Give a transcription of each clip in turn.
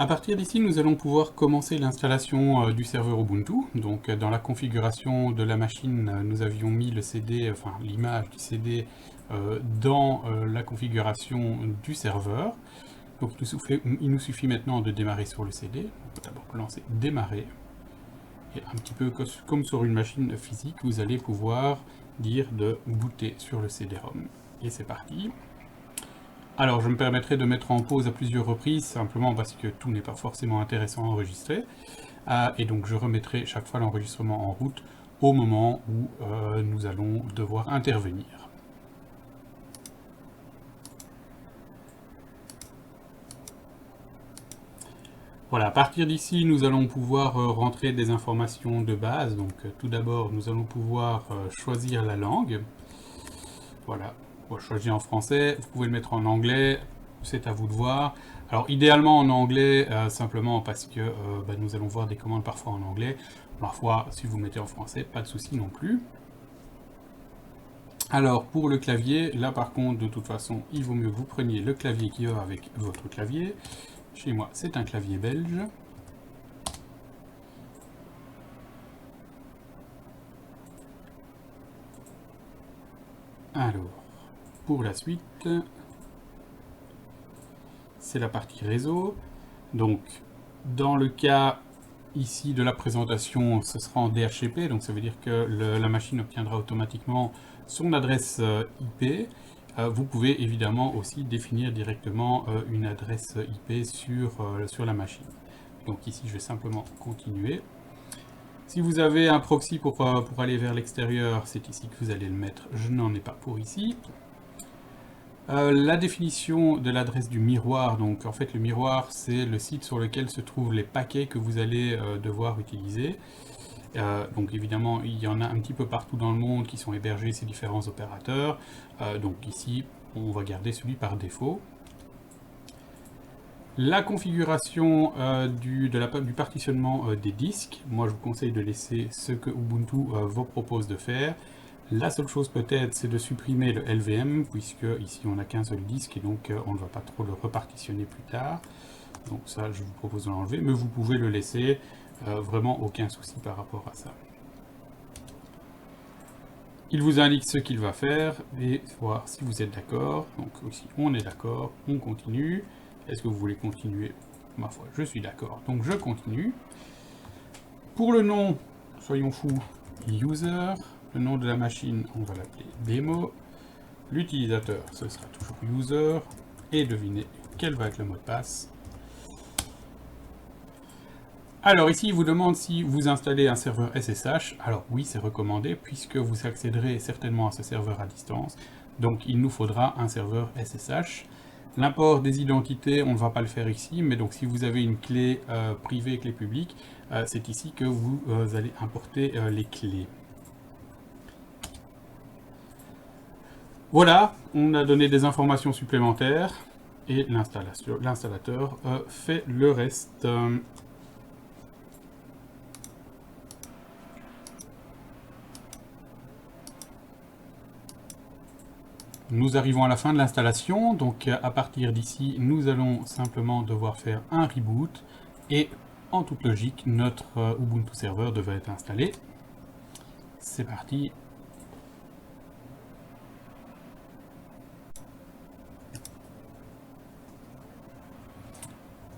À partir d'ici, nous allons pouvoir commencer l'installation du serveur Ubuntu. Donc dans la configuration de la machine, nous avions mis le CD, enfin l'image du CD dans la configuration du serveur. Donc il nous suffit maintenant de démarrer sur le CD. On peut d'abord lancer démarrer. Et un petit peu comme sur une machine physique, vous allez pouvoir dire de booter sur le CD-ROM. Et c'est parti. Alors, je me permettrai de mettre en pause à plusieurs reprises, simplement parce que tout n'est pas forcément intéressant à enregistrer. Et donc, je remettrai chaque fois l'enregistrement en route au moment où nous allons devoir intervenir. Voilà, à partir d'ici, nous allons pouvoir rentrer des informations de base. Donc, tout d'abord, nous allons pouvoir choisir la langue. Voilà, on va choisir en français. Vous pouvez le mettre en anglais, c'est à vous de voir. Alors, idéalement en anglais, simplement parce que nous allons voir des commandes parfois en anglais. Parfois, si vous mettez en français, pas de souci non plus. Alors, pour le clavier, là par contre, de toute façon, il vaut mieux que vous preniez le clavier qui va avec votre clavier. Chez moi, c'est un clavier belge. Alors, pour la suite, c'est la partie réseau. Donc, dans le cas ici de la présentation, ce sera en DHCP, donc ça veut dire que la machine obtiendra automatiquement son adresse IP. Vous pouvez évidemment aussi définir directement une adresse IP sur la machine. Donc ici, je vais simplement continuer. Si vous avez un proxy pour aller vers l'extérieur, c'est ici que vous allez le mettre. Je n'en ai pas pour ici. La définition de l'adresse du miroir, donc en fait le miroir c'est le site sur lequel se trouvent les paquets que vous allez devoir utiliser. Donc évidemment il y en a un petit peu partout dans le monde qui sont hébergés ces différents opérateurs. Donc ici on va garder celui par défaut. La configuration du partitionnement des disques, moi je vous conseille de laisser ce que Ubuntu vous propose de faire. La seule chose peut-être, c'est de supprimer le LVM, puisque ici on n'a qu'un seul disque et donc on ne va pas trop le repartitionner plus tard. Donc ça, je vous propose de l'enlever, mais vous pouvez le laisser, vraiment aucun souci par rapport à ça. Il vous indique ce qu'il va faire et voir si vous êtes d'accord. Donc aussi, on est d'accord, on continue. Est-ce que vous voulez continuer? Ma foi, je suis d'accord, donc je continue. Pour le nom, soyons fous, user. Le nom de la machine, on va l'appeler démo. L'utilisateur, ce sera toujours user. Et devinez quel va être le mot de passe. Alors ici, il vous demande si vous installez un serveur SSH. Alors oui, c'est recommandé puisque vous accéderez certainement à ce serveur à distance. Donc il nous faudra un serveur SSH. L'import des identités, on ne va pas le faire ici, mais donc si vous avez une clé privée, clé publique, c'est ici que vous allez importer les clés. Voilà, on a donné des informations supplémentaires et l'installateur fait le reste. Nous arrivons à la fin de l'installation, donc à partir d'ici, nous allons simplement devoir faire un reboot et en toute logique, notre Ubuntu serveur devait être installé. C'est parti.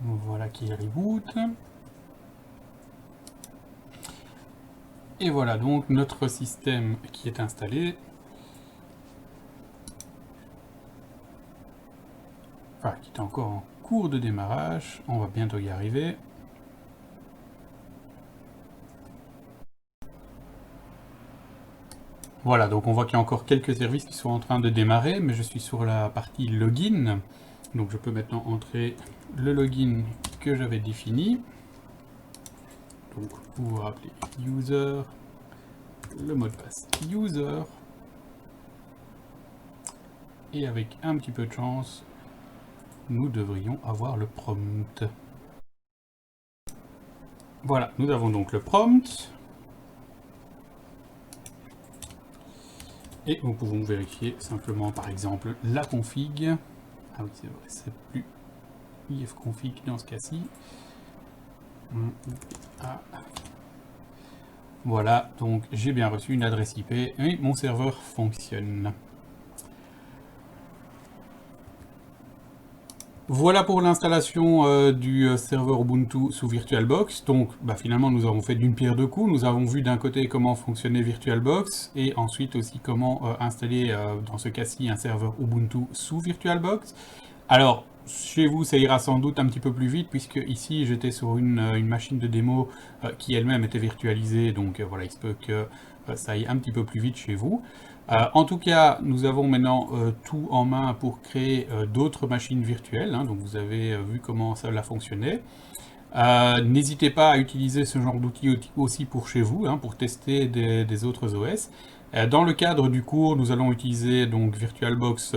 Voilà qui reboot. Et voilà donc notre système qui est installé. Enfin, qui est encore en cours de démarrage. On va bientôt y arriver. Voilà, donc on voit qu'il y a encore quelques services qui sont en train de démarrer, mais je suis sur la partie login. Donc je peux maintenant entrer le login que j'avais défini. Donc vous vous rappelez user, le mot de passe user. Et avec un petit peu de chance, nous devrions avoir le prompt. Voilà, nous avons donc le prompt. Et nous pouvons vérifier simplement par exemple la config. Ah oui, c'est vrai, c'est plus ifconfig dans ce cas-ci. Voilà, donc j'ai bien reçu une adresse IP et mon serveur fonctionne. Voilà pour l'installation du serveur Ubuntu sous VirtualBox. Donc finalement nous avons fait d'une pierre deux coups. Nous avons vu d'un côté comment fonctionnait VirtualBox et ensuite aussi comment installer dans ce cas-ci un serveur Ubuntu sous VirtualBox. Alors chez vous ça ira sans doute un petit peu plus vite puisque ici j'étais sur une machine de démo qui elle-même était virtualisée. Donc voilà, il se peut que ça aille un petit peu plus vite chez vous. En tout cas, nous avons maintenant tout en main pour créer d'autres machines virtuelles, hein, donc vous avez vu comment cela fonctionnait. N'hésitez pas à utiliser ce genre d'outils aussi pour chez vous, hein, pour tester des autres OS. Dans le cadre du cours, nous allons utiliser donc VirtualBox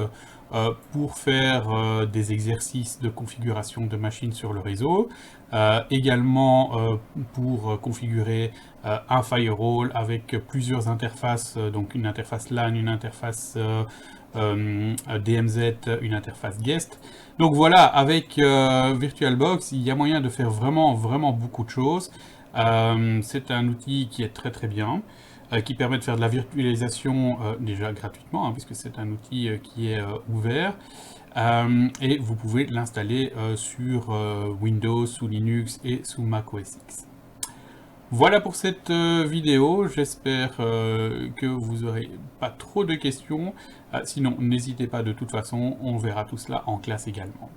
pour faire des exercices de configuration de machines sur le réseau, également pour configurer un firewall avec plusieurs interfaces, donc une interface LAN, une interface DMZ, une interface guest. Donc voilà, avec VirtualBox, il y a moyen de faire vraiment beaucoup de choses. C'est un outil qui est très bien, qui permet de faire de la virtualisation déjà gratuitement, hein, puisque c'est un outil qui est ouvert. Et vous pouvez l'installer sur Windows, sous Linux et sous Mac OS X. Voilà pour cette vidéo, j'espère que vous n'aurez pas trop de questions. Sinon, n'hésitez pas, de toute façon, on verra tout cela en classe également.